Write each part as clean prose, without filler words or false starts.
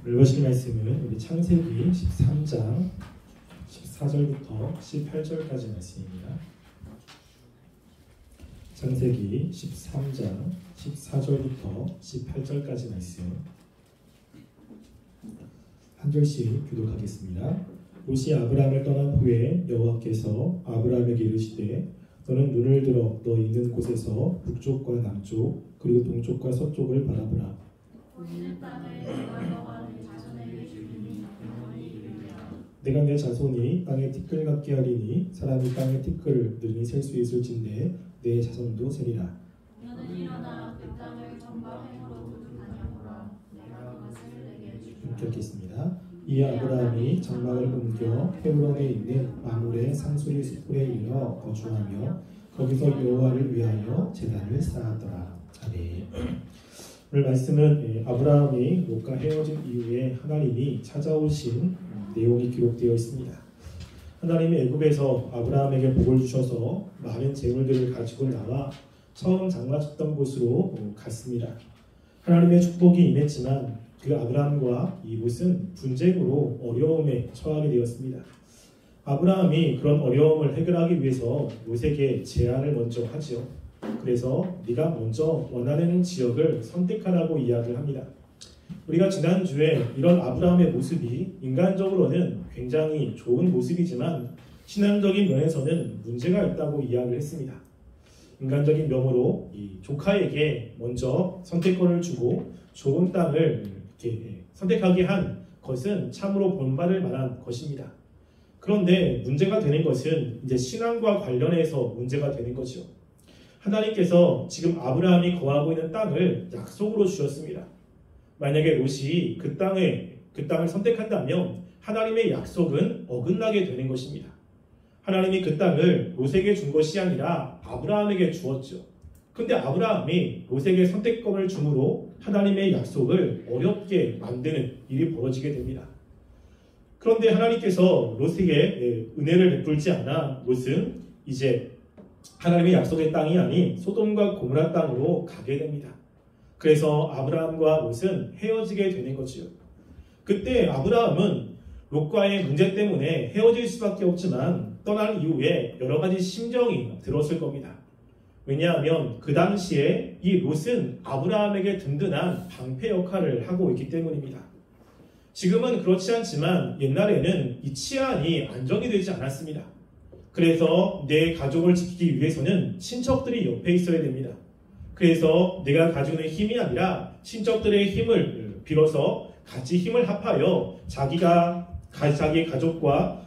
읽으실 말씀은 우리 창세기 13장 14절부터 18절까지 말씀입니다. 창세기 13장 14절부터 18절까지 말씀 한 절씩 교독하겠습니다. 롯이 아브라함을 떠난 후에 여호와께서 아브라함에게 이르시되 너는 눈을 들어 너 있는 곳에서 북쪽과 남쪽 그리고 동쪽과 서쪽을 바라보라. 보이는 땅을 내가 너와 네 자손에게 주리니 영원히 이르리라. 내가 내 자손이 땅에 티끌 같게 하리니 사람이 땅에 티끌을 능히 셀 수 있을진데 내 자손도 세리라. 너는 일어나 그 땅을 정박행으로 다녀보라. 내가 그것을 내게 주리라. 읽겠습니다. 이에 아브라함이 장막을 옮겨 헤브론에 있는 마물의 상수리 숲에 이르러 거주하며 거기서 여호와를 위하여 제단을 쌓았더라. 아멘. 오늘 말씀은 아브라함이 롯과 헤어진 이후에 하나님이 찾아오신 내용이 기록되어 있습니다. 하나님이 애굽에서 아브라함에게 복을 주셔서 많은 재물들을 가지고 나와 처음 장마쳤던 곳으로 갔습니다. 하나님의 축복이 임했지만 그 아브라함과 이 롯은 분쟁으로 어려움에 처하게 되었습니다. 아브라함이 그런 어려움을 해결하기 위해서 롯에게 제안을 먼저 하지요. 그래서 네가 먼저 원하는 지역을 선택하라고 이야기를 합니다. 우리가 지난주에 이런 아브라함의 모습이 인간적으로는 굉장히 좋은 모습이지만 신앙적인 면에서는 문제가 있다고 이야기를 했습니다. 인간적인 면으로 이 조카에게 먼저 선택권을 주고 좋은 땅을 이렇게 선택하게 한 것은 참으로 본받을 만한 것입니다. 그런데 문제가 되는 것은 이제 신앙과 관련해서 문제가 되는 거죠. 하나님께서 지금 아브라함이 거하고 있는 땅을 약속으로 주셨습니다. 만약에 롯이 그 땅을 선택한다면 하나님의 약속은 어긋나게 되는 것입니다. 하나님이 그 땅을 롯에게 준 것이 아니라 아브라함에게 주었죠. 그런데 아브라함이 롯에게 선택권을 주므로 하나님의 약속을 어렵게 만드는 일이 벌어지게 됩니다. 그런데 하나님께서 롯에게 은혜를 베풀지 않아 롯은 이제 하나님의 약속의 땅이 아닌 소돔과 고모라 땅으로 가게 됩니다. 그래서 아브라함과 롯은 헤어지게 되는 거지요. 그때 아브라함은 롯과의 문제 때문에 헤어질 수밖에 없지만 떠난 이후에 여러 가지 심정이 들었을 겁니다. 왜냐하면 그 당시에 이 롯은 아브라함에게 든든한 방패 역할을 하고 있기 때문입니다. 지금은 그렇지 않지만 옛날에는 이 치안이 안정이 되지 않았습니다. 그래서 내 가족을 지키기 위해서는 친척들이 옆에 있어야 됩니다. 그래서 내가 가지고 있는 힘이 아니라 친척들의 힘을 빌어서 같이 힘을 합하여 자기의 가족과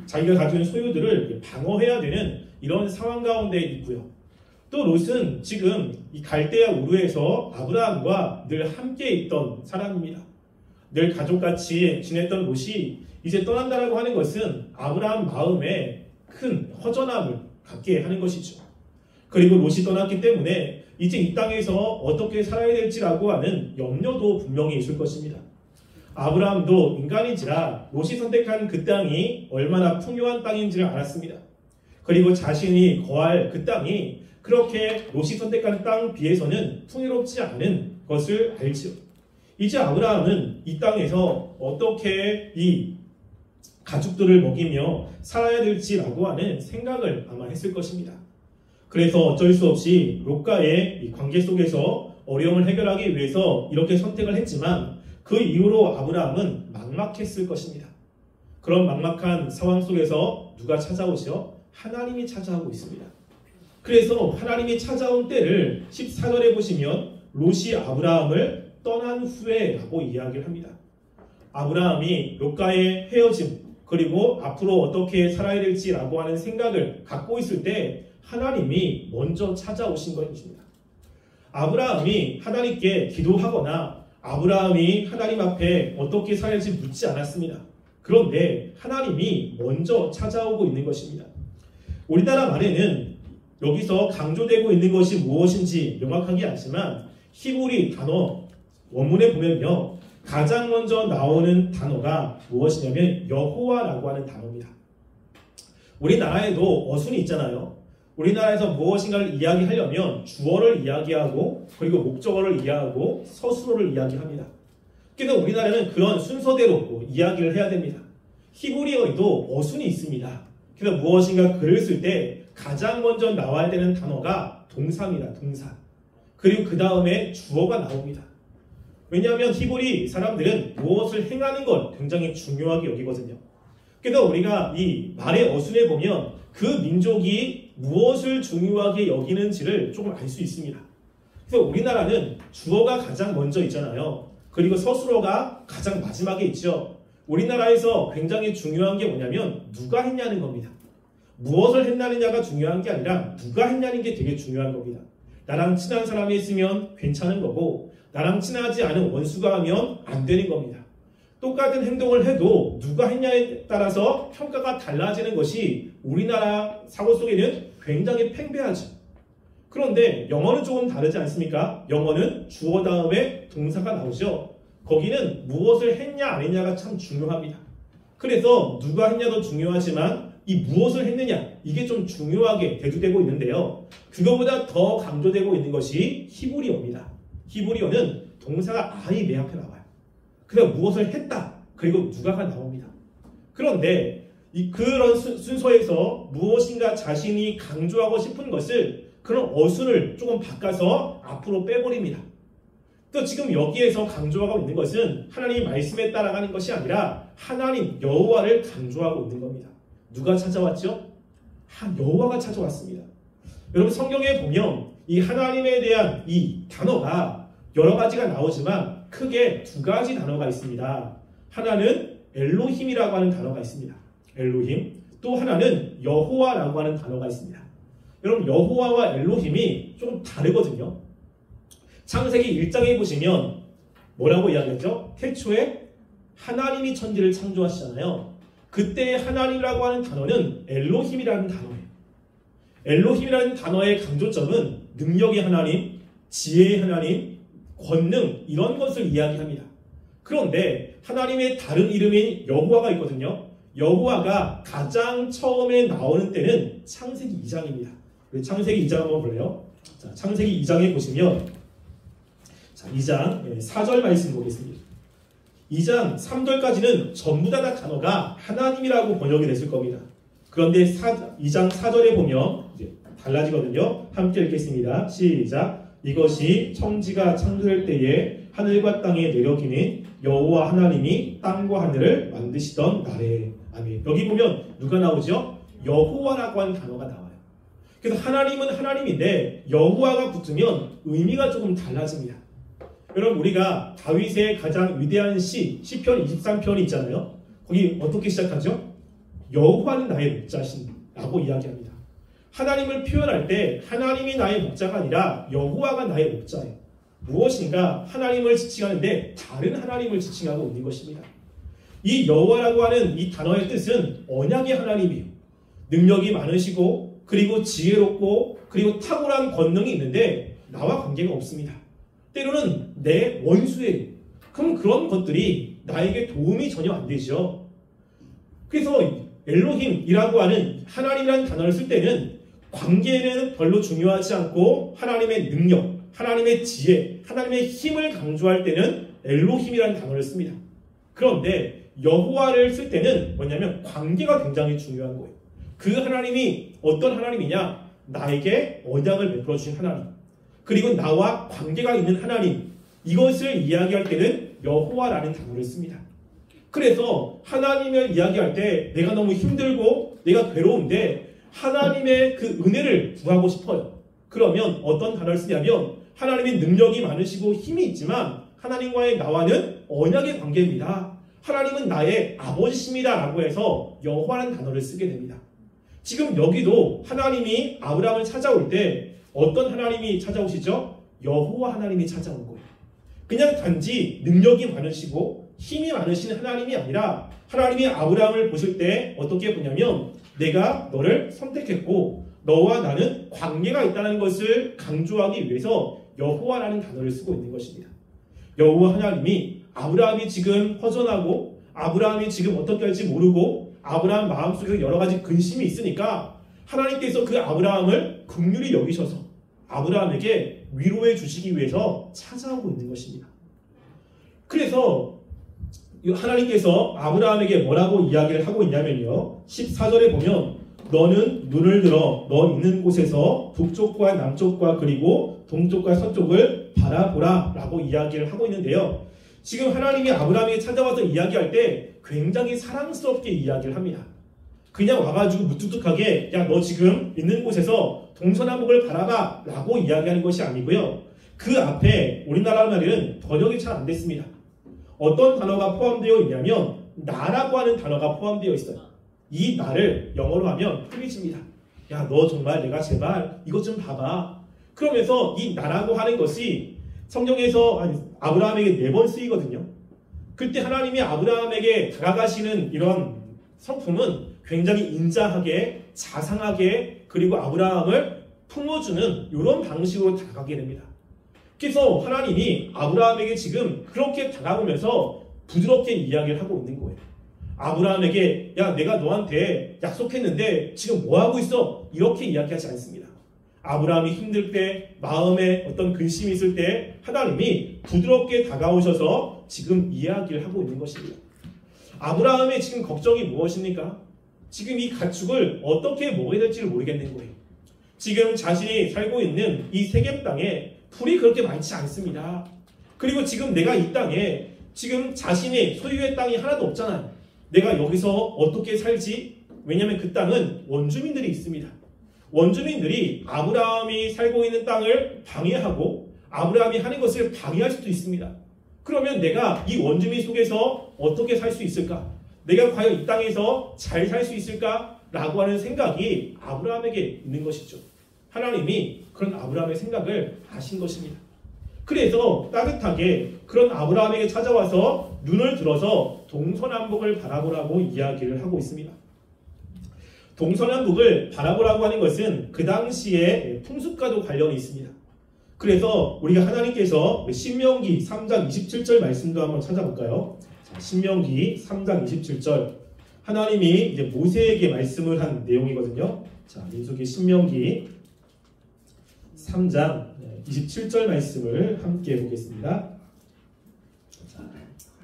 자기가 가지고 있는 소유들을 방어해야 되는 이런 상황 가운데 있고요. 또 롯은 지금 이 갈대아 우르에서 아브라함과 늘 함께 있던 사람입니다. 늘 가족같이 지냈던 롯이 이제 떠난다라고 하는 것은 아브라함 마음에 큰 허전함을 갖게 하는 것이죠. 그리고 롯이 떠났기 때문에 이제 이 땅에서 어떻게 살아야 될지라고 하는 염려도 분명히 있을 것입니다. 아브라함도 인간인지라 롯이 선택한 그 땅이 얼마나 풍요한 땅인지를 알았습니다. 그리고 자신이 거할 그 땅이 그렇게 롯이 선택한 땅 비해서는 풍요롭지 않은 것을 알죠. 이제 아브라함은 이 땅에서 어떻게 이 가축들을 먹이며 살아야 될지라고 하는 생각을 아마 했을 것입니다. 그래서 어쩔 수 없이 롯과의 이 관계 속에서 어려움을 해결하기 위해서 이렇게 선택을 했지만 그 이후로 아브라함은 막막했을 것입니다. 그런 막막한 상황 속에서 누가 찾아오죠? 하나님이 찾아오고 있습니다. 그래서 하나님이 찾아온 때를 14절에 보시면 롯이 아브라함을 떠난 후에 라고 이야기를 합니다. 아브라함이 롯과의 헤어짐 그리고 앞으로 어떻게 살아야 될지라고 하는 생각을 갖고 있을 때 하나님이 먼저 찾아오신 것입니다. 아브라함이 하나님께 기도하거나 아브라함이 하나님 앞에 어떻게 살아야지 묻지 않았습니다. 그런데 하나님이 먼저 찾아오고 있는 것입니다. 우리나라 말에는 여기서 강조되고 있는 것이 무엇인지 명확하게 않지만 히브리 단어 원문에 보면요. 가장 먼저 나오는 단어가 무엇이냐면 여호와라고 하는 단어입니다. 우리나라에도 어순이 있잖아요. 우리나라에서 무엇인가를 이야기하려면 주어를 이야기하고 그리고 목적어를 이야기하고 서술어를 이야기합니다. 그래서 우리나라는 그런 순서대로 이야기를 해야 됩니다. 히브리어에도 어순이 있습니다. 그래서 무엇인가 글을 쓸 때 가장 먼저 나와야 되는 단어가 동사입니다. 동사. 그리고 그 다음에 주어가 나옵니다. 왜냐하면 히브리 사람들은 무엇을 행하는 걸 굉장히 중요하게 여기거든요. 그래서 우리가 이 말의 어순에 보면 그 민족이 무엇을 중요하게 여기는지를 조금 알 수 있습니다. 그래서 우리나라는 주어가 가장 먼저 있잖아요. 그리고 서술어가 가장 마지막에 있죠. 우리나라에서 굉장히 중요한 게 뭐냐면 누가 했냐는 겁니다. 무엇을 했냐느냐가 중요한 게 아니라 누가 했냐는 게 되게 중요한 겁니다. 나랑 친한 사람이 있으면 괜찮은 거고 나랑 친하지 않은 원수가 하면 안 되는 겁니다. 똑같은 행동을 해도 누가 했냐에 따라서 평가가 달라지는 것이 우리나라 사고 속에는 굉장히 팽배하죠. 그런데 영어는 조금 다르지 않습니까? 영어는 주어 다음에 동사가 나오죠. 거기는 무엇을 했냐 안 했냐가 참 중요합니다. 그래서 누가 했냐도 중요하지만 이 무엇을 했느냐 이게 좀 중요하게 대두되고 있는데요. 그거보다 더 강조되고 있는 것이 히브리어입니다. 히브리어는 동사가 아예 맨 앞에 나와요. 그래서 무엇을 했다 그리고 누가가 나옵니다. 그런데 그런 순서에서 무엇인가 자신이 강조하고 싶은 것을 그런 어순을 조금 바꿔서 앞으로 빼버립니다. 또 지금 여기에서 강조하고 있는 것은 하나님 말씀에 따라가는 것이 아니라 하나님 여호와를 강조하고 있는 겁니다. 누가 찾아왔죠? 여호와가 찾아왔습니다. 여러분 성경에 보면 이 하나님에 대한 이 단어가 여러 가지가 나오지만 크게 두 가지 단어가 있습니다. 하나는 엘로힘이라고 하는 단어가 있습니다. 엘로힘. 또 하나는 여호와라고 하는 단어가 있습니다. 여러분 여호와와 엘로힘이 조금 다르거든요. 창세기 1장에 보시면 뭐라고 이야기하죠? 태초에 하나님이 천지를 창조하시잖아요. 그때 하나님이라고 하는 단어는 엘로힘이라는 단어예요. 엘로힘이라는 단어의 강조점은 능력의 하나님, 지혜의 하나님, 권능 이런 것을 이야기합니다. 그런데 하나님의 다른 이름인 여호와가 있거든요. 여호와가 가장 처음에 나오는 때는 창세기 2장입니다. 창세기 2장 한번 볼래요? 자, 창세기 2장에 보시면 자, 2장 4절 말씀 보겠습니다. 2장 3절까지는 전부 다 단어가 하나님이라고 번역이 됐을 겁니다. 그런데 2장 4절에 보면 이제 달라지거든요. 함께 읽겠습니다. 시작. 이것이 천지가 창조될 때에 하늘과 땅에 내려기는 여호와 하나님이 땅과 하늘을 만드시던 날에. 아멘. 여기 보면 누가 나오죠? 여호와라고 하는 단어가 나와요. 그래서 하나님은 하나님인데 여호와가 붙으면 의미가 조금 달라집니다. 여러분 우리가 다윗의 가장 위대한 시편 23편이 있잖아요. 거기 어떻게 시작하죠? 여호와는 나의 목자신라고 이야기합니다. 하나님을 표현할 때 하나님이 나의 목자가 아니라 여호와가 나의 목자예요. 무엇인가 하나님을 지칭하는데 다른 하나님을 지칭하고 있는 것입니다. 이 여호와라고 하는 이 단어의 뜻은 언약의 하나님이에요. 능력이 많으시고 그리고 지혜롭고 그리고 탁월한 권능이 있는데 나와 관계가 없습니다. 때로는 내 원수예요. 그럼 그런 것들이 나에게 도움이 전혀 안 되죠. 그래서 엘로힘이라고 하는 하나님이라는 단어를 쓸 때는 관계는 별로 중요하지 않고 하나님의 능력, 하나님의 지혜, 하나님의 힘을 강조할 때는 엘로힘이라는 단어를 씁니다. 그런데 여호와를 쓸 때는 뭐냐면 관계가 굉장히 중요한 거예요. 그 하나님이 어떤 하나님이냐? 나에게 언약을 베풀어 주신 하나님. 그리고 나와 관계가 있는 하나님. 이것을 이야기할 때는 여호와라는 단어를 씁니다. 그래서 하나님을 이야기할 때 내가 너무 힘들고 내가 괴로운데 하나님의 그 은혜를 구하고 싶어요. 그러면 어떤 단어를 쓰냐면 하나님의 능력이 많으시고 힘이 있지만 하나님과의 나와는 언약의 관계입니다. 하나님은 나의 아버지십니다 라고 해서 여호와라는 단어를 쓰게 됩니다. 지금 여기도 하나님이 아브라함을 찾아올 때 어떤 하나님이 찾아오시죠? 여호와 하나님이 찾아온 거예요. 그냥 단지 능력이 많으시고 힘이 많으신 하나님이 아니라 하나님이 아브라함을 보실 때 어떻게 보냐면 내가 너를 선택했고 너와 나는 관계가 있다는 것을 강조하기 위해서 여호와라는 단어를 쓰고 있는 것입니다. 여호와 하나님이 아브라함이 지금 허전하고 아브라함이 지금 어떻게 할지 모르고 아브라함 마음속에 여러 가지 근심이 있으니까 하나님께서 그 아브라함을 긍휼히 여기셔서 아브라함에게 위로해 주시기 위해서 찾아오고 있는 것입니다. 그래서 하나님께서 아브라함에게 뭐라고 이야기를 하고 있냐면요. 14절에 보면 너는 눈을 들어 너 있는 곳에서 북쪽과 남쪽과 그리고 동쪽과 서쪽을 바라보라 라고 이야기를 하고 있는데요. 지금 하나님이 아브라함에게 찾아와서 이야기할 때 굉장히 사랑스럽게 이야기를 합니다. 그냥 와가지고 무뚝뚝하게 야 너 지금 있는 곳에서 동서남북을 바라봐 라고 이야기하는 것이 아니고요. 그 앞에 우리나라 말에는 번역이 잘 안 됐습니다. 어떤 단어가 포함되어 있냐면 나라고 하는 단어가 포함되어 있어요. 이 나를 영어로 하면 프리즈입니다. 야 너 정말 내가 제발 이것 좀 봐봐. 그러면서 이 나라고 하는 것이 성경에서 아브라함에게 4번 쓰이거든요. 그때 하나님이 아브라함에게 다가가시는 이런 성품은 굉장히 인자하게 자상하게 그리고 아브라함을 품어주는 이런 방식으로 다가가게 됩니다. 그래서 하나님이 아브라함에게 지금 그렇게 다가오면서 부드럽게 이야기를 하고 있는 거예요. 아브라함에게 야 내가 너한테 약속했는데 지금 뭐하고 있어? 이렇게 이야기하지 않습니다. 아브라함이 힘들 때 마음에 어떤 근심이 있을 때 하나님이 부드럽게 다가오셔서 지금 이야기를 하고 있는 것입니다. 아브라함의 지금 걱정이 무엇입니까? 지금 이 가축을 어떻게 먹어야 될지를 모르겠는 거예요. 지금 자신이 살고 있는 이 세겜 땅에 풀이 그렇게 많지 않습니다. 그리고 지금 내가 이 땅에 지금 자신의 소유의 땅이 하나도 없잖아요. 내가 여기서 어떻게 살지? 왜냐하면 그 땅은 원주민들이 있습니다. 원주민들이 아브라함이 살고 있는 땅을 방해하고 아브라함이 하는 것을 방해할 수도 있습니다. 그러면 내가 이 원주민 속에서 어떻게 살 수 있을까? 내가 과연 이 땅에서 잘 살 수 있을까? 라고 하는 생각이 아브라함에게 있는 것이죠. 하나님이 그런 아브라함의 생각을 아신 것입니다. 그래서 따뜻하게 그런 아브라함에게 찾아와서 눈을 들어서 동서남북을 바라보라고 이야기를 하고 있습니다. 동서남북을 바라보라고 하는 것은 그 당시의 풍습과도 관련이 있습니다. 그래서 우리가 하나님께서 신명기 3장 27절 말씀도 한번 찾아볼까요? 신명기 3장 27절 하나님이 이제 모세에게 말씀을 한 내용이거든요. 자, 민수기 신명기 3장 27절 말씀을 함께 보겠습니다. 자,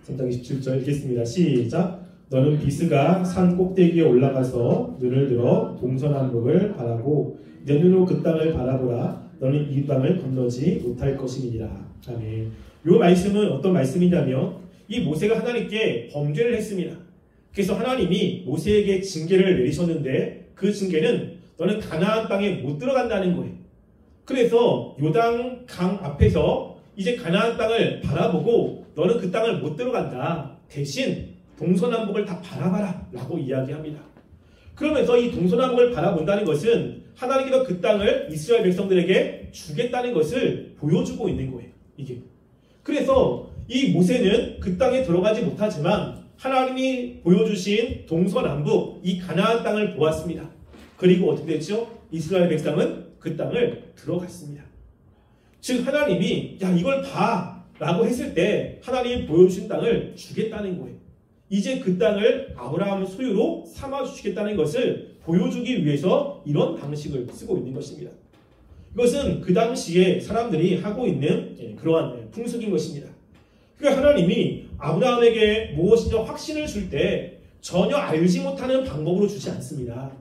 3장 27절 읽겠습니다. 시작. 너는 비스가 산 꼭대기에 올라가서 눈을 들어 동서남북을 바라고 내 눈으로 그 땅을 바라보라. 너는 이 땅을 건너지 못할 것이니라. 아멘. 이 말씀은 어떤 말씀이냐면 이 모세가 하나님께 범죄를 했습니다. 그래서 하나님이 모세에게 징계를 내리셨는데 그 징계는 너는 가나안 땅에 못 들어간다는 거예요. 그래서 요단 강 앞에서 이제 가나안 땅을 바라보고 너는 그 땅을 못 들어간다. 대신 동서남북을 다 바라봐라 라고 이야기합니다. 그러면서 이 동서남북을 바라본다는 것은 하나님께서 그 땅을 이스라엘 백성들에게 주겠다는 것을 보여주고 있는 거예요. 이게. 그래서 이 모세는 그 땅에 들어가지 못하지만 하나님이 보여주신 동서남북 이 가나안 땅을 보았습니다. 그리고 어떻게 됐죠? 이스라엘 백성은 그 땅을 들어갔습니다. 즉 하나님이 야 이걸 봐 라고 했을 때 하나님이 보여주신 땅을 주겠다는 거예요. 이제 그 땅을 아브라함 소유로 삼아주시겠다는 것을 보여주기 위해서 이런 방식을 쓰고 있는 것입니다. 이것은 그 당시에 사람들이 하고 있는 그러한 풍습인 것입니다. 그러니까 하나님이 아브라함에게 무엇인가 확신을 줄 때 전혀 알지 못하는 방법으로 주지 않습니다.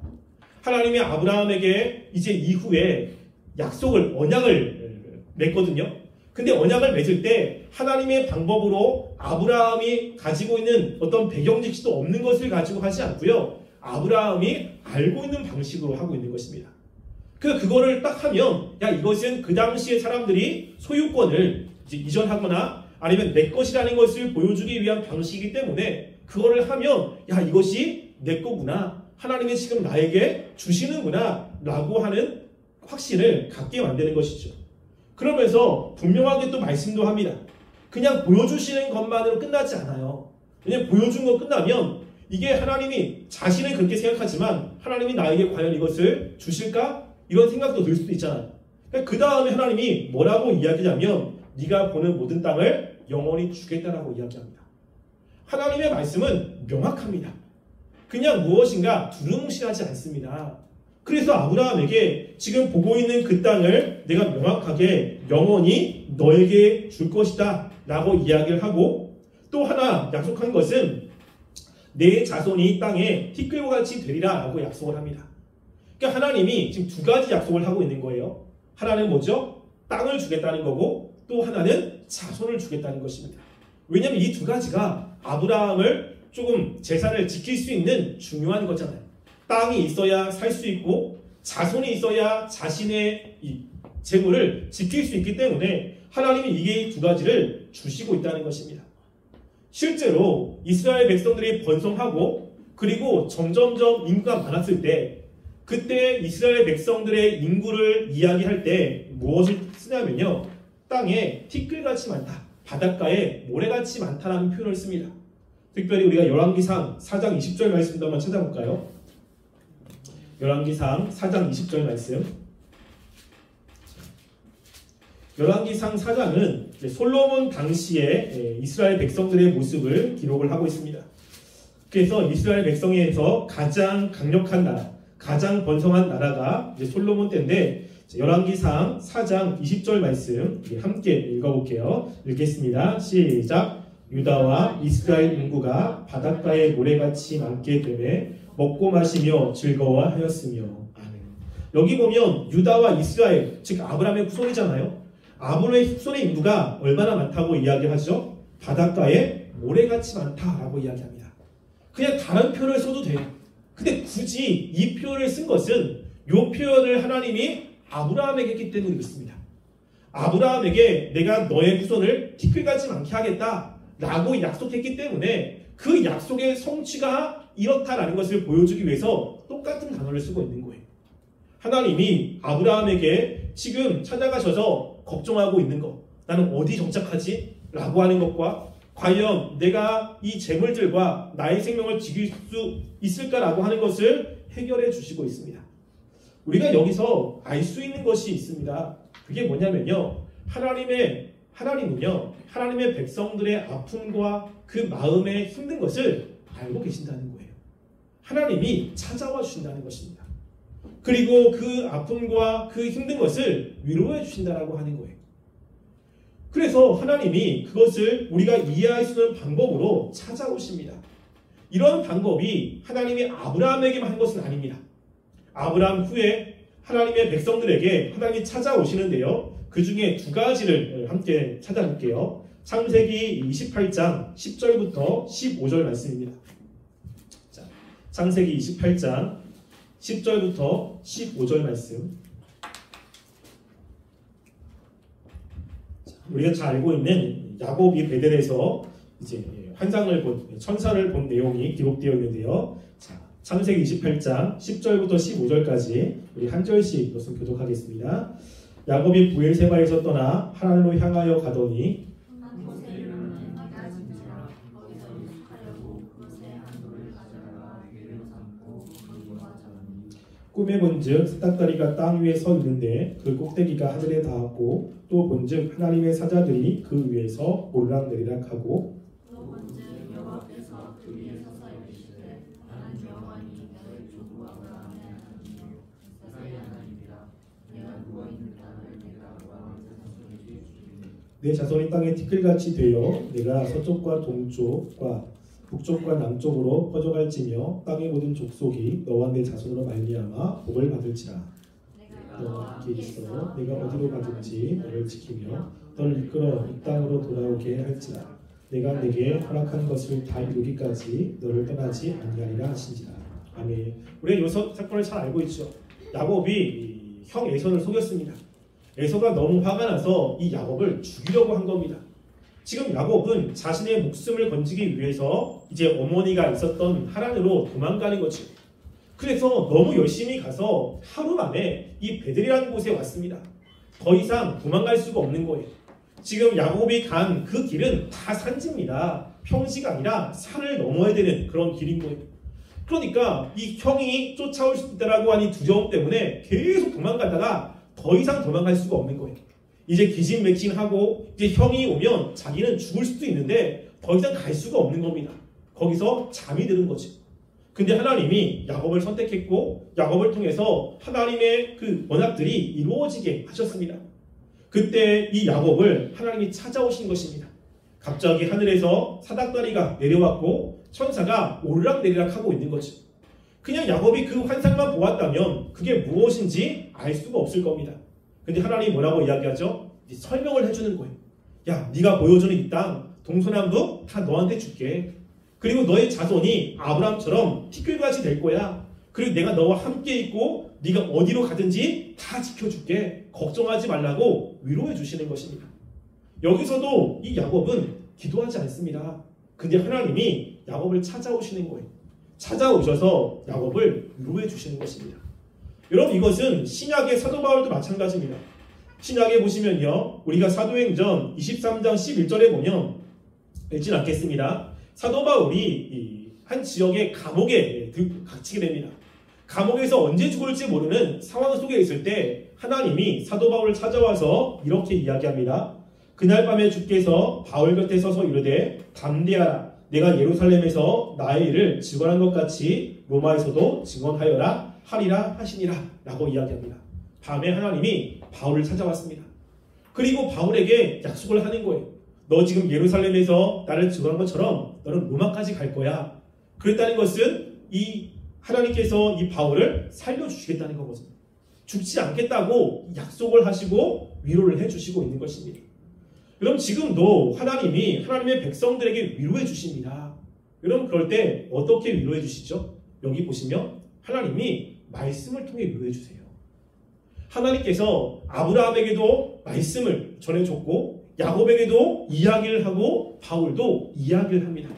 하나님이 아브라함에게 이제 이후에 약속을 언약을 맺거든요. 근데 언약을 맺을 때 하나님의 방법으로 아브라함이 가지고 있는 어떤 배경지식도 없는 것을 가지고 하지 않고요. 아브라함이 알고 있는 방식으로 하고 있는 것입니다. 그거를 딱 하면 야 이것은 그 당시의 사람들이 소유권을 이제 이전하거나 아니면 내 것이라는 것을 보여주기 위한 방식이기 때문에 그거를 하면 야 이것이 내 거구나. 하나님이 지금 나에게 주시는구나 라고 하는 확신을 갖게 만드는 것이죠. 그러면서 분명하게 또 말씀도 합니다. 그냥 보여주시는 것만으로 끝나지 않아요. 왜냐하면 보여준 거 끝나면 이게 하나님이 자신은 그렇게 생각하지만 하나님이 나에게 과연 이것을 주실까? 이런 생각도 들 수도 있잖아요. 그 다음에 하나님이 뭐라고 이야기하냐면 네가 보는 모든 땅을 영원히 주겠다라고 이야기합니다. 하나님의 말씀은 명확합니다. 그냥 무엇인가 두루뭉실하지 않습니다. 그래서 아브라함에게 지금 보고 있는 그 땅을 내가 명확하게 영원히 너에게 줄 것이다 라고 이야기를 하고 또 하나 약속한 것은 내 자손이 땅에 티끌과 같이 되리라 라고 약속을 합니다. 그러니까 하나님이 지금 두 가지 약속을 하고 있는 거예요. 하나는 뭐죠? 땅을 주겠다는 거고 또 하나는 자손을 주겠다는 것입니다. 왜냐하면 이 두 가지가 아브라함을 조금 재산을 지킬 수 있는 중요한 거잖아요. 땅이 있어야 살 수 있고 자손이 있어야 자신의 이 재물을 지킬 수 있기 때문에 하나님이 이게 두 가지를 주시고 있다는 것입니다. 실제로 이스라엘 백성들이 번성하고 그리고 점점점 인구가 많았을 때 그때 이스라엘 백성들의 인구를 이야기할 때 무엇을 쓰냐면요. 땅에 티끌같이 많다. 바닷가에 모래같이 많다라는 표현을 씁니다. 특별히 우리가 열왕기상 4장 20절 말씀도 한번 찾아볼까요? 열왕기상 4장 20절 말씀. 열왕기상 4장은 솔로몬 당시에 이스라엘 백성들의 모습을 기록을 하고 있습니다. 그래서 이스라엘 백성에서 가장 강력한 나라, 가장 번성한 나라가 이제 솔로몬 때인데 열왕기상 4장 20절 말씀 함께 읽어볼게요. 읽겠습니다. 시작. 유다와 이스라엘 인구가 바닷가의 모래같이 많게 되매 먹고 마시며 즐거워하였으며. 아멘. 여기 보면 유다와 이스라엘, 즉 아브라함의 후손이잖아요. 아브라함의 후손의 인구가 얼마나 많다고 이야기하죠? 바닷가에 모래같이 많다라고 이야기합니다. 그냥 다른 표현을 써도 돼요. 근데 굳이 이 표현을 쓴 것은 이 표현을 하나님이 아브라함에게 했기 때문에 그렇습니다. 아브라함에게 내가 너의 후손을 티끌같이 많게 하겠다 라고 약속했기 때문에 그 약속의 성취가 이렇다라는 것을 보여주기 위해서 똑같은 단어를 쓰고 있는 거예요. 하나님이 아브라함에게 지금 찾아가셔서 걱정하고 있는 것, 나는 어디 정착하지? 라고 하는 것과 과연 내가 이 재물들과 나의 생명을 지킬 수 있을까라고 하는 것을 해결해 주시고 있습니다. 우리가 여기서 알 수 있는 것이 있습니다. 그게 뭐냐면요. 하나님은요, 하나님의 백성들의 아픔과 그 마음에 힘든 것을 알고 계신다는 거예요. 하나님이 찾아와 주신다는 것입니다. 그리고 그 아픔과 그 힘든 것을 위로해 주신다라고 하는 거예요. 그래서 하나님이 그것을 우리가 이해할 수 있는 방법으로 찾아오십니다. 이런 방법이 하나님이 아브라함에게만 한 것은 아닙니다. 아브라함 후에 하나님의 백성들에게 하나님이 찾아오시는데요. 그 중에 두 가지를 함께 찾아볼게요. 창세기 28장 10절부터 15절 말씀입니다. 자, 창세기 28장 10절부터 15절 말씀. 우리가 잘 알고 있는 야곱이 베델에서 이제 환상을 본, 천사를 본 내용이 기록되어 있는데요. 자, 창세기 28장 10절부터 15절까지 우리 한 절씩 이것을 교독하겠습니다. 야곱이 부엘세바에서 떠나 하란으로 향하여 가더니 한 곳에 이르러는 내가 진지라 거기서 유숙하려고 그곳에 한 돌을 가져다가 괴로 삼고 거기와 자라니 꿈에 본즉 스탁다리가 땅 위에 서 있는데 그 꼭대기가 하늘에 닿았고 또 본즉 하나님의 사자들이 그 위에서 오르락내리락하고 또 본즉 여호와께서 그 위에 서서 이르시되 나는 여호와니 너의 조부 아브라함의 하나님이요 이삭의 하나님이라 내가 누워있는 땅을 내가 아브라함의 자손에게 주리니 내 자손이 땅에 티끌같이 되어 내가 서쪽과 동쪽과 북쪽과 남쪽으로 퍼져갈지며 땅의 모든 족속이 너와 내 자손으로 말미암아 복을 받을지라. 너와 함께 있어 내가 어디로 가든지 너를 지키며 너를 이끌어 이 땅으로 돌아오게 할지라. 내가 내게 허락한 것을 다 이루기까지 너를 떠나지 아니하리라 하신지라. 아멘. 우리는 이 사건을 잘 알고 있죠. 야곱이 형 에서를 속였습니다. 에서가 너무 화가 나서 이 야곱을 죽이려고 한 겁니다. 지금 야곱은 자신의 목숨을 건지기 위해서 이제 어머니가 있었던 하란으로 도망가는 거죠. 그래서 너무 열심히 가서 하루 만에 이 베델이라는 곳에 왔습니다. 더 이상 도망갈 수가 없는 거예요. 지금 야곱이 간 그 길은 다 산지입니다. 평지가 아니라 산을 넘어야 되는 그런 길인 거예요. 그러니까 이 형이 쫓아올 수 있다라고 하니 두려움 때문에 계속 도망가다가 더 이상 도망갈 수가 없는 거예요. 이제 기진맥진하고 이제 형이 오면 자기는 죽을 수도 있는데 더 이상 갈 수가 없는 겁니다. 거기서 잠이 드는 거죠. 근데 하나님이 야곱을 선택했고 야곱을 통해서 하나님의 그 언약들이 이루어지게 하셨습니다. 그때 이 야곱을 하나님이 찾아오신 것입니다. 갑자기 하늘에서 사닥다리가 내려왔고 천사가 오르락내리락 하고 있는 거죠. 그냥 야곱이 그 환상만 보았다면 그게 무엇인지 알 수가 없을 겁니다. 근데 하나님이 뭐라고 이야기하죠? 설명을 해주는 거예요. 야, 네가 보여주는 이 땅 동서남북 다 너한테 줄게. 그리고 너의 자손이 아브라함처럼 티끌같이 될 거야. 그리고 내가 너와 함께 있고 네가 어디로 가든지 다 지켜줄게. 걱정하지 말라고 위로해 주시는 것입니다. 여기서도 이 야곱은 기도하지 않습니다. 근데 하나님이 야곱을 찾아오시는 거예요. 찾아오셔서 야곱을 위로해 주시는 것입니다. 여러분, 이것은 신약의 사도 바울도 마찬가지입니다. 신약에 보시면요, 우리가 사도행전 23장 11절에 보면 읽진 않겠습니다. 사도 바울이 한 지역의 감옥에 갇히게 됩니다. 감옥에서 언제 죽을지 모르는 상황 속에 있을 때 하나님이 사도 바울을 찾아와서 이렇게 이야기합니다. 그날 밤에 주께서 바울 곁에 서서 이르되 담대하라. 내가 예루살렘에서 나의 일을 증언한 것 같이 로마에서도 증언하여라 하리라 하시니라 라고 이야기합니다. 밤에 하나님이 바울을 찾아왔습니다. 그리고 바울에게 약속을 하는 거예요. 너 지금 예루살렘에서 나를 증언한 것처럼 너는 로마까지 갈 거야. 그랬다는 것은 이 하나님께서 이 바울을 살려주시겠다는 거거든요. 죽지 않겠다고 약속을 하시고 위로를 해주시고 있는 것입니다. 여러분, 지금도 하나님이 하나님의 백성들에게 위로해 주십니다. 여러분, 그럴 때 어떻게 위로해 주시죠? 여기 보시면 하나님이 말씀을 통해 위로해 주세요. 하나님께서 아브라함에게도 말씀을 전해줬고 야곱에게도 이야기를 하고 바울도 이야기를 합니다.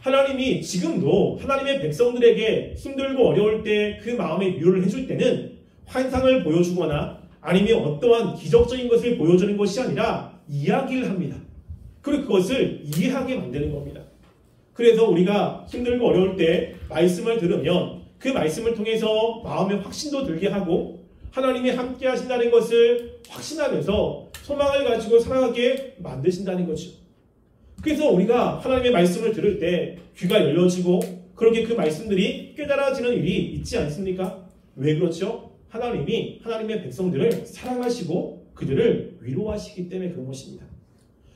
하나님이 지금도 하나님의 백성들에게 힘들고 어려울 때 그 마음에 위로를 해줄 때는 환상을 보여주거나 아니면 어떠한 기적적인 것을 보여주는 것이 아니라 이야기를 합니다. 그리고 그것을 이해하게 만드는 겁니다. 그래서 우리가 힘들고 어려울 때 말씀을 들으면 그 말씀을 통해서 마음에 확신도 들게 하고 하나님이 함께 하신다는 것을 확신하면서 소망을 가지고 살아가게 만드신다는 거죠. 그래서 우리가 하나님의 말씀을 들을 때 귀가 열려지고 그렇게 그 말씀들이 깨달아지는 일이 있지 않습니까? 왜 그렇죠? 하나님이 하나님의 백성들을 사랑하시고 그들을 위로하시기 때문에 그런 것입니다.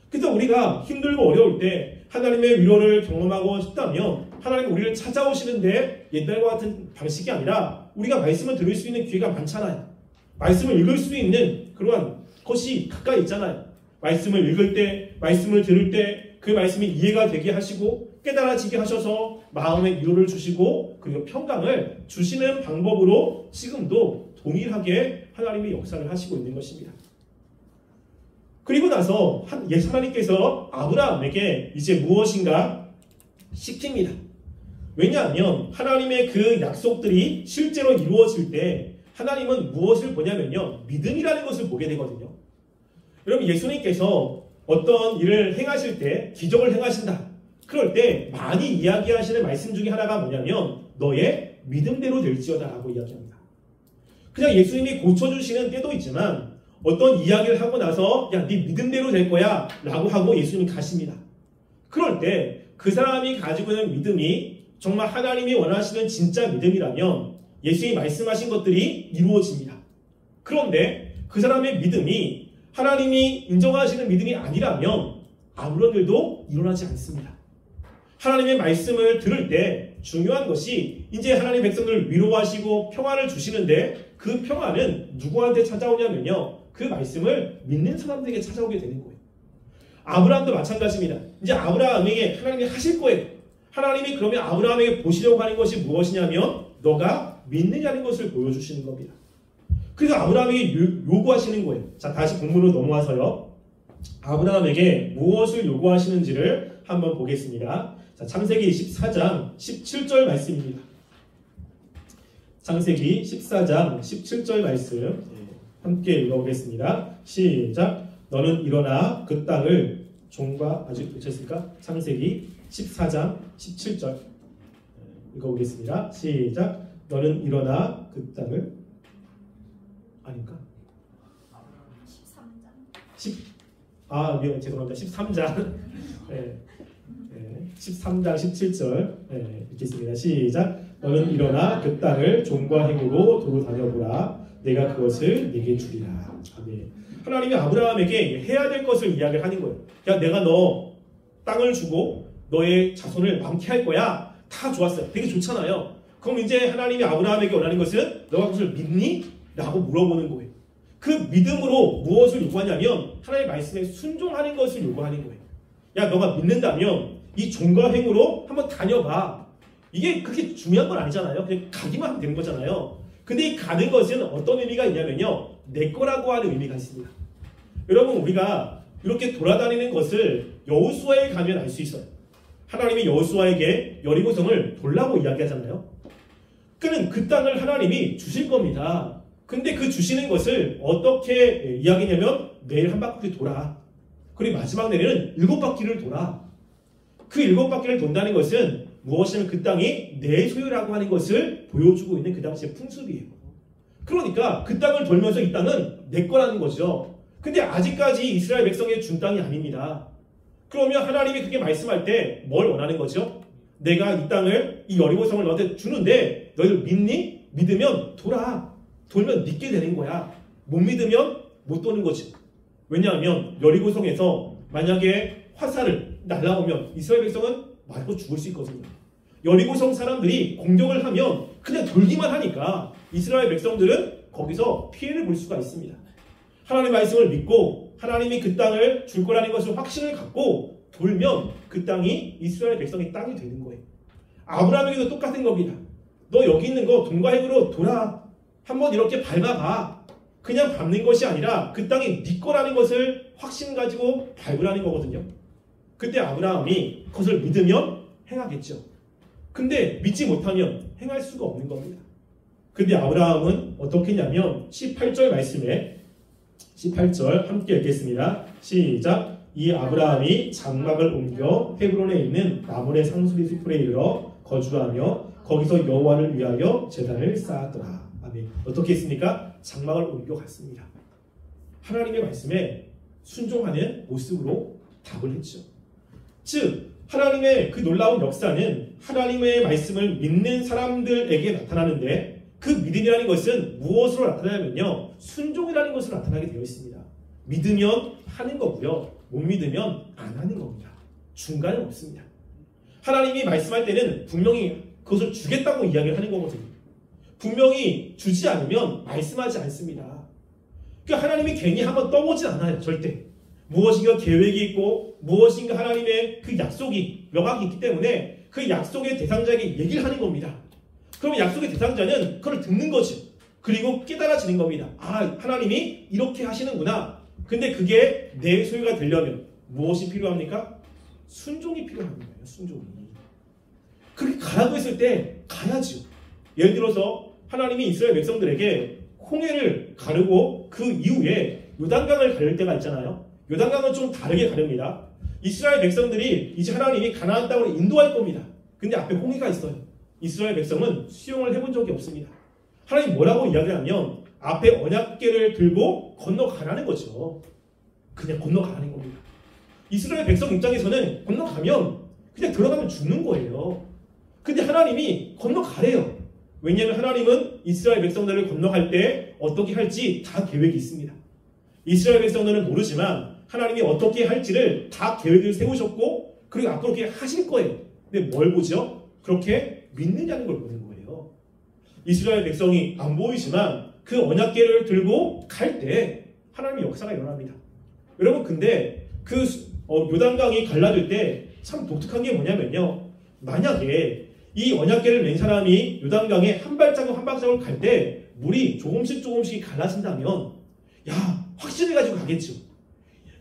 그래서 우리가 힘들고 어려울 때 하나님의 위로를 경험하고 싶다면 하나님 우리를 찾아오시는데 옛날과 같은 방식이 아니라 우리가 말씀을 들을 수 있는 기회가 많잖아요. 말씀을 읽을 수 있는 그러한 것이 가까이 있잖아요. 말씀을 읽을 때, 말씀을 들을 때 그 말씀이 이해가 되게 하시고 깨달아지게 하셔서 마음의 위로를 주시고 그리고 평강을 주시는 방법으로 지금도 동일하게 하나님의 역사를 하시고 있는 것입니다. 그리고 나서 예수 하나님께서 아브라함에게 이제 무엇인가 시킵니다. 왜냐하면 하나님의 그 약속들이 실제로 이루어질 때 하나님은 무엇을 보냐면요, 믿음이라는 것을 보게 되거든요. 여러분, 예수님께서 어떤 일을 행하실 때 기적을 행하신다. 그럴 때 많이 이야기하시는 말씀 중에 하나가 뭐냐면 너의 믿음대로 될지어다 라고 이야기합니다. 그냥 예수님이 고쳐주시는 때도 있지만 어떤 이야기를 하고 나서 야, 네 믿음대로 될 거야 라고 하고 예수님이 가십니다. 그럴 때 그 사람이 가지고 있는 믿음이 정말 하나님이 원하시는 진짜 믿음이라면 예수님이 말씀하신 것들이 이루어집니다. 그런데 그 사람의 믿음이 하나님이 인정하시는 믿음이 아니라면 아무런 일도 일어나지 않습니다. 하나님의 말씀을 들을 때 중요한 것이 이제 하나님의 백성들을 위로하시고 평안을 주시는데 그 평안은 누구한테 찾아오냐면요, 그 말씀을 믿는 사람들에게 찾아오게 되는 거예요. 아브라함도 마찬가지입니다. 이제 아브라함에게 하나님이 하실 거예요. 하나님이 그러면 아브라함에게 보시려고 하는 것이 무엇이냐면 너가 믿느냐는 것을 보여주시는 겁니다. 그래서 아브라함에게 요구하시는 거예요. 자, 다시 본문으로 넘어와서요, 아브라함에게 무엇을 요구하시는지를 한번 보겠습니다. 자, 창세기 14장 17절 말씀입니다. 창세기 14장 17절 말씀 함께 읽어보겠습니다. 시작. 너는 일어나 그 땅을 종과 아직 놓쳤을까? 창세기 14장 17절 읽어보겠습니다. 시작. 너는 일어나 그 땅을 아닌가? 13장. 죄송합니다. 13장. 네. 13장 17절 읽겠습니다. 시작. 너는 일어나 그 땅을 종과 행으로 두루 다녀보라. 내가 그것을 네게 주리라. 아멘. 하나님이 아브라함에게 해야 될 것을 이야기를 하는 거예요. 야, 내가 너 땅을 주고 너의 자손을 많게 할 거야. 다 좋았어요. 되게 좋잖아요. 그럼 이제 하나님이 아브라함에게 원하는 것은 너가 그것을 믿니? 라고 물어보는 거예요. 그 믿음으로 무엇을 요구하냐면 하나님의 말씀에 순종하는 것을 요구하는 거예요. 야, 너가 믿는다면 이 종과 행으로 한번 다녀봐. 이게 그렇게 중요한 건 아니잖아요. 그냥 가기만 하면 되는 거잖아요. 근데 이 가는 것은 어떤 의미가 있냐면요, 내 거라고 하는 의미가 있습니다. 여러분, 우리가 이렇게 돌아다니는 것을 여호수아에 가면 알 수 있어요. 하나님이 여호수아에게 여리고성을 돌라고 이야기하잖아요. 그는 그 땅을 하나님이 주실 겁니다. 근데 그 주시는 것을 어떻게 이야기냐면 매일 한 바퀴 돌아. 그리고 마지막 날에는 7바퀴를 돌아. 그 7바퀴를 돈다는 것은 무엇이냐면 그 땅이 내 소유라고 하는 것을 보여주고 있는 그 당시의 풍습이에요. 그러니까 그 땅을 돌면서 이 땅은 내 거라는 거죠. 근데 아직까지 이스라엘 백성의 준 땅이 아닙니다. 그러면 하나님이 그렇게 말씀할 때 뭘 원하는 거죠? 내가 이 땅을, 이 여리고성을 너한테 주는데 너희들 믿니? 믿으면 돌아. 돌면 믿게 되는 거야. 못 믿으면 못 도는 거지. 왜냐하면 여리고성에서 만약에 화살을 날라오면 이스라엘 백성은 맞고 죽을 수 있거든요. 여리고성 사람들이 공격을 하면 그냥 돌기만 하니까 이스라엘 백성들은 거기서 피해를 볼 수가 있습니다. 하나님의 말씀을 믿고 하나님이 그 땅을 줄 거라는 것을 확신을 갖고 돌면 그 땅이 이스라엘 백성의 땅이 되는 거예요. 아브라함에게도 똑같은 겁니다. 너 여기 있는 거 돈과 핵으로 돌아. 한번 이렇게 밟아봐. 그냥 밟는 것이 아니라 그 땅이 네 거라는 것을 확신 가지고 밟으라는 거거든요. 그때 아브라함이 그것을 믿으면 행하겠죠. 근데 믿지 못하면 행할 수가 없는 겁니다. 근데 아브라함은 어떻게 했냐면 18절 말씀에 18절 함께 읽겠습니다. 시작. 이 아브라함이 장막을 옮겨 헤브론에 있는 마므레 상수리 숲에 이르러 거주하며 거기서 여호와를 위하여 제단을 쌓았더라. 아멘. 어떻게 했습니까? 장막을 옮겨갔습니다. 하나님의 말씀에 순종하는 모습으로 답을 했죠. 즉 하나님의 그 놀라운 역사는 하나님의 말씀을 믿는 사람들에게 나타나는데 그 믿음이라는 것은 무엇으로 나타나냐면요, 순종이라는 것으로 나타나게 되어 있습니다. 믿으면 하는 거고요, 못 믿으면 안 하는 겁니다. 중간은 없습니다. 하나님이 말씀할 때는 분명히 그것을 주겠다고 이야기를 하는 거거든요. 분명히 주지 않으면 말씀하지 않습니다. 그러니까 하나님이 괜히 한번 떠보진 않아요. 절대. 무엇인가 계획이 있고 무엇인가 하나님의 그 약속이 명확히 있기 때문에 그 약속의 대상자에게 얘기를 하는 겁니다. 그러면 약속의 대상자는 그걸 듣는 거지. 그리고 깨달아지는 겁니다. 아, 하나님이 이렇게 하시는구나. 근데 그게 내 소유가 되려면 무엇이 필요합니까? 순종이 필요한 거예요. 순종이. 그렇게 가라고 했을 때 가야죠. 예를 들어서 하나님이 이스라엘 백성들에게 홍해를 가르고 그 이후에 요단강을 가를 때가 있잖아요. 요단강은 좀 다르게 가릅니다. 이스라엘 백성들이 이제 하나님이 가나안 땅으로 인도할 겁니다. 근데 앞에 홍해가 있어요. 이스라엘 백성은 수용을 해본 적이 없습니다. 하나님 뭐라고 이야기하면 앞에 언약궤를 들고 건너가라는 거죠. 그냥 건너가라는 겁니다. 이스라엘 백성 입장에서는 건너가면 그냥 들어가면 죽는 거예요. 근데 하나님이 건너가래요. 왜냐하면 하나님은 이스라엘 백성들을 건너갈 때 어떻게 할지 다 계획이 있습니다. 이스라엘 백성들은 모르지만 하나님이 어떻게 할지를 다 계획을 세우셨고 그리고 앞으로 그렇게 하실 거예요. 근데 뭘 보죠? 그렇게 믿느냐는 걸 보는 거예요. 이스라엘 백성이 안 보이지만 그 언약궤를 들고 갈 때 하나님의 역사가 일어납니다. 여러분, 근데 그 요단강이 갈라질 때 참 독특한 게 뭐냐면요, 만약에 이 언약궤를 맨 사람이 요단강에 한 발자국 한 발자국 갈 때 물이 조금씩 갈라진다면 야, 확신해가지고 가겠죠.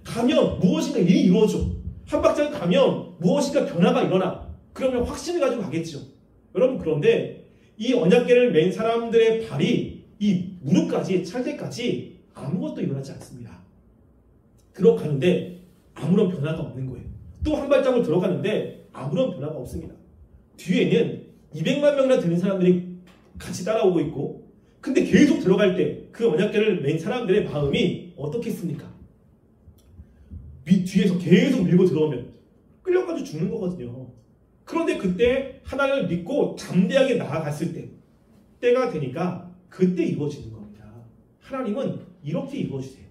가면 무엇인가 일이 이루어져. 한 발자국 가면 무엇인가 변화가 일어나. 그러면 확신해가지고 가겠죠. 여러분, 그런데 이 언약궤를 맨 사람들의 발이 이 무릎까지 찰 때까지 아무것도 일어나지 않습니다. 들어가는데 아무런 변화가 없는 거예요. 또 한 발자국 들어가는데 아무런 변화가 없습니다. 뒤에는 200만 명이나 되는 사람들이 같이 따라오고 있고, 근데 계속 들어갈 때 그 언약궤를 맨 사람들의 마음이 어떻겠습니까? 뒤에서 계속 밀고 들어오면 끌려가지고 죽는 거거든요. 그런데 그때 하나님을 믿고 담대하게 나아갔을 때가 되니까 그때 이루어지는 겁니다. 하나님은 이렇게 이루어주세요.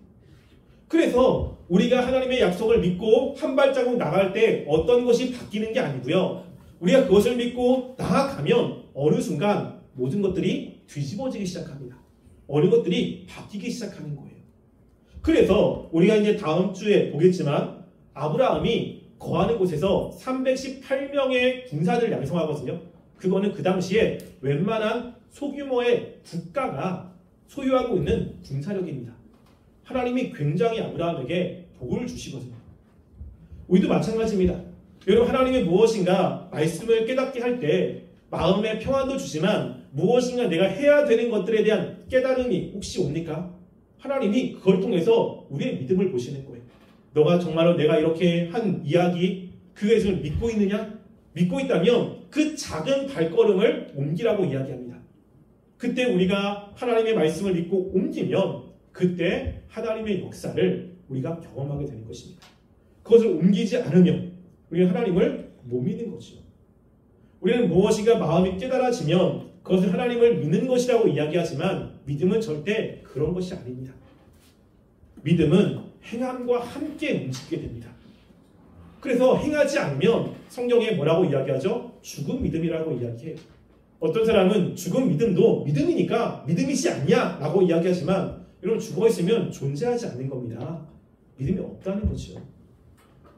그래서 우리가 하나님의 약속을 믿고 한 발자국 나갈 때 어떤 것이 바뀌는 게 아니고요. 우리가 그것을 믿고 나아가면 어느 순간 모든 것들이 뒤집어지기 시작합니다. 어느 것들이 바뀌기 시작하는 거예요. 그래서 우리가 이제 다음 주에 보겠지만 아브라함이 거하는 곳에서 318명의 군사들을 양성하거든요. 그거는 그 당시에 웬만한 소규모의 국가가 소유하고 있는 군사력입니다. 하나님이 굉장히 아브라함에게 복을 주시거든요. 우리도 마찬가지입니다. 여러분, 하나님이 무엇인가 말씀을 깨닫게 할 때 마음의 평안도 주지만 무엇인가 내가 해야 되는 것들에 대한 깨달음이 혹시 옵니까? 하나님이 그걸 통해서 우리의 믿음을 보시는 거예요. 너가 정말로 내가 이렇게 한 이야기, 그것을 믿고 있느냐? 믿고 있다면 그 작은 발걸음을 옮기라고 이야기합니다. 그때 우리가 하나님의 말씀을 믿고 옮기면 그때 하나님의 역사를 우리가 경험하게 되는 것입니다. 그것을 옮기지 않으면 우리는 하나님을 못 믿는 거죠. 우리는 무엇인가 마음이 깨달아지면 그것을 하나님을 믿는 것이라고 이야기하지만 믿음은 절대 그런 것이 아닙니다. 믿음은 행함과 함께 움직이게 됩니다. 그래서 행하지 않으면 성경에 뭐라고 이야기하죠? 죽은 믿음이라고 이야기해요. 어떤 사람은 죽은 믿음도 믿음이니까 믿음이지 않냐? 라고 이야기하지만 여러분, 죽어있으면 존재하지 않는 겁니다. 믿음이 없다는 거죠.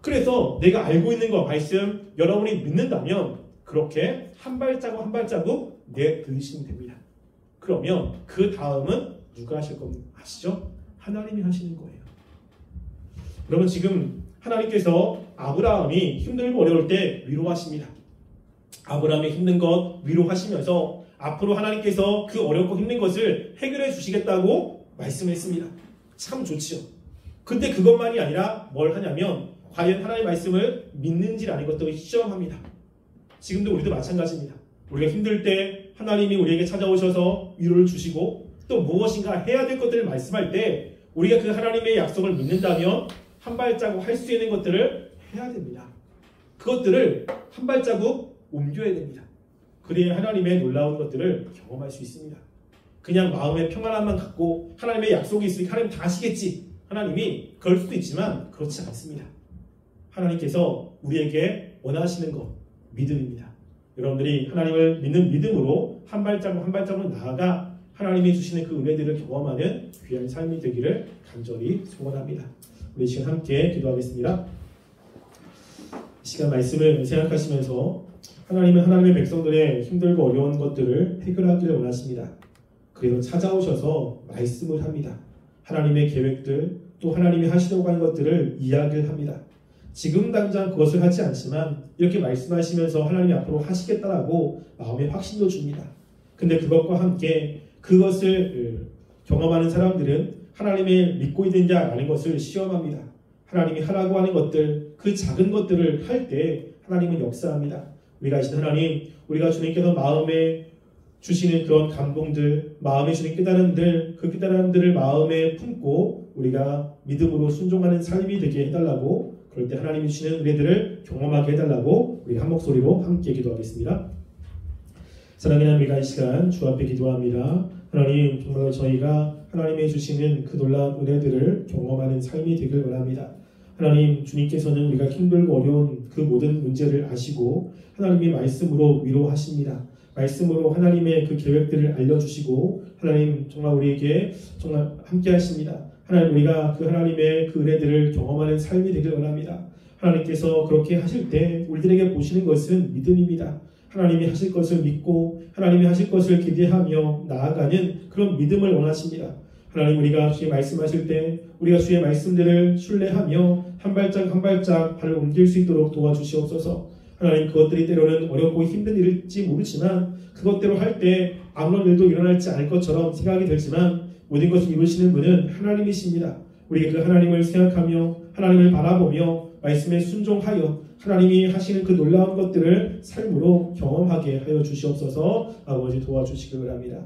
그래서 내가 알고 있는 거 말씀 여러분이 믿는다면 그렇게 한 발자국 한 발자국 내딛으시면 됩니다. 그러면 그 다음은 누가 하실 겁니까? 아시죠? 하나님이 하시는 거예요. 여러분, 지금 하나님께서 아브라함이 힘들고 어려울 때 위로하십니다. 아브라함의 힘든 것 위로하시면서 앞으로 하나님께서 그 어렵고 힘든 것을 해결해 주시겠다고 말씀했습니다. 참 좋지요. 근데 그것만이 아니라 뭘 하냐면 과연 하나님의 말씀을 믿는지라는 것들을 시험합니다. 지금도 우리도 마찬가지입니다. 우리가 힘들 때 하나님이 우리에게 찾아오셔서 위로를 주시고 또 무엇인가 해야 될 것들을 말씀할 때 우리가 그 하나님의 약속을 믿는다면 한 발자국 할 수 있는 것들을 해야 됩니다. 그것들을 한 발자국 옮겨야 됩니다. 그래야 하나님의 놀라운 것들을 경험할 수 있습니다. 그냥 마음의 평안함만 갖고 하나님의 약속이 있으니까 하나님 다 하시겠지. 하나님이 그럴 수도 있지만 그렇지 않습니다. 하나님께서 우리에게 원하시는 것, 믿음입니다. 여러분들이 하나님을 믿는 믿음으로 한 발자국 한 발자국 나아가 하나님이 주시는 그 은혜들을 경험하는 귀한 삶이 되기를 간절히 소원합니다. 우리 지금 함께 기도하겠습니다. 이 시간 말씀을 생각하시면서 하나님은 하나님의 백성들의 힘들고 어려운 것들을 해결하기를 원하십니다. 그래서 찾아오셔서 말씀을 합니다. 하나님의 계획들, 또 하나님이 하시려고 하는 것들을 이야기를 합니다. 지금 당장 그것을 하지 않지만 이렇게 말씀하시면서 하나님이 앞으로 하시겠다라고 마음의 확신도 줍니다. 근데 그것과 함께 그것을 경험하는 사람들은 하나님을 믿고 있느냐라는 것을 시험합니다. 하나님이 하라고 하는 것들, 그 작은 것들을 할 때 하나님은 역사합니다. 우리가 아시는 하나님, 우리가 주님께서 마음에 주시는 그런 감동들, 마음에 주는 깨달음들, 그 깨달음들을 마음에 품고 우리가 믿음으로 순종하는 삶이 되게 해달라고, 그럴 때 하나님이 주시는 은혜들을 경험하게 해달라고 우리 한 목소리로 함께 기도하겠습니다. 사랑하는 우리가 이 시간 주 앞에 기도합니다. 하나님, 정말 저희가 하나님이 주시는 그 놀라운 은혜들을 경험하는 삶이 되길 원합니다. 하나님, 주님께서는 우리가 힘들고 어려운 그 모든 문제를 아시고 하나님의 말씀으로 위로하십니다. 말씀으로 하나님의 그 계획들을 알려주시고 하나님 정말 우리에게 정말 함께 하십니다. 하나님, 우리가 그 하나님의 그 은혜들을 경험하는 삶이 되길 원합니다. 하나님께서 그렇게 하실 때 우리들에게 보시는 것은 믿음입니다. 하나님이 하실 것을 믿고 하나님이 하실 것을 기대하며 나아가는 그런 믿음을 원하십니다. 하나님, 우리가 주의 말씀하실 때 우리가 주의 말씀들을 신뢰하며 한 발짝 한 발짝 발을 옮길 수 있도록 도와주시옵소서. 하나님, 그것들이 때로는 어렵고 힘든 일일지 모르지만 그것대로 할 때 아무런 일도 일어날지 않을 것처럼 생각이 들지만 모든 것을 이루시는 분은 하나님이십니다. 우리가 그 하나님을 생각하며 하나님을 바라보며 말씀에 순종하여 하나님이 하시는 그 놀라운 것들을 삶으로 경험하게 하여 주시옵소서. 아버지, 도와주시기 바랍니다.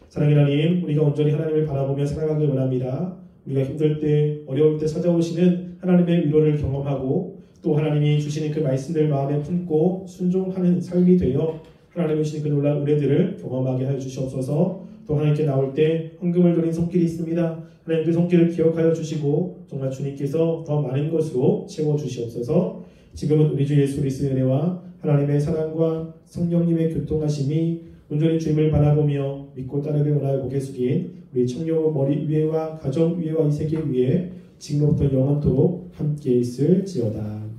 사랑하는 하나님, 우리가 온전히 하나님을 바라보며 살아가길 원합니다. 우리가 힘들 때 어려울 때 찾아오시는 하나님의 위로를 경험하고 또 하나님이 주시는 그 말씀들 마음에 품고 순종하는 삶이 되어 하나님이 주시는 그 놀라운 은혜들을 경험하게 하여 주시옵소서. 또 하나님께 나올 때 헌금을 드린 손길이 있습니다. 하나님 그 손길을 기억하여 주시고 정말 주님께서 더 많은 것으로 채워주시옵소서. 지금은 우리 주 예수 그리스도의 은혜와 하나님의 사랑과 성령님의 교통하심이 온전히 주님을 바라보며 믿고 따르게 원하여 고개 숙인 우리 청년 머리 위에와 가정 위에와 이 세계 위에 지금부터 영원토록 함께 있을지어다.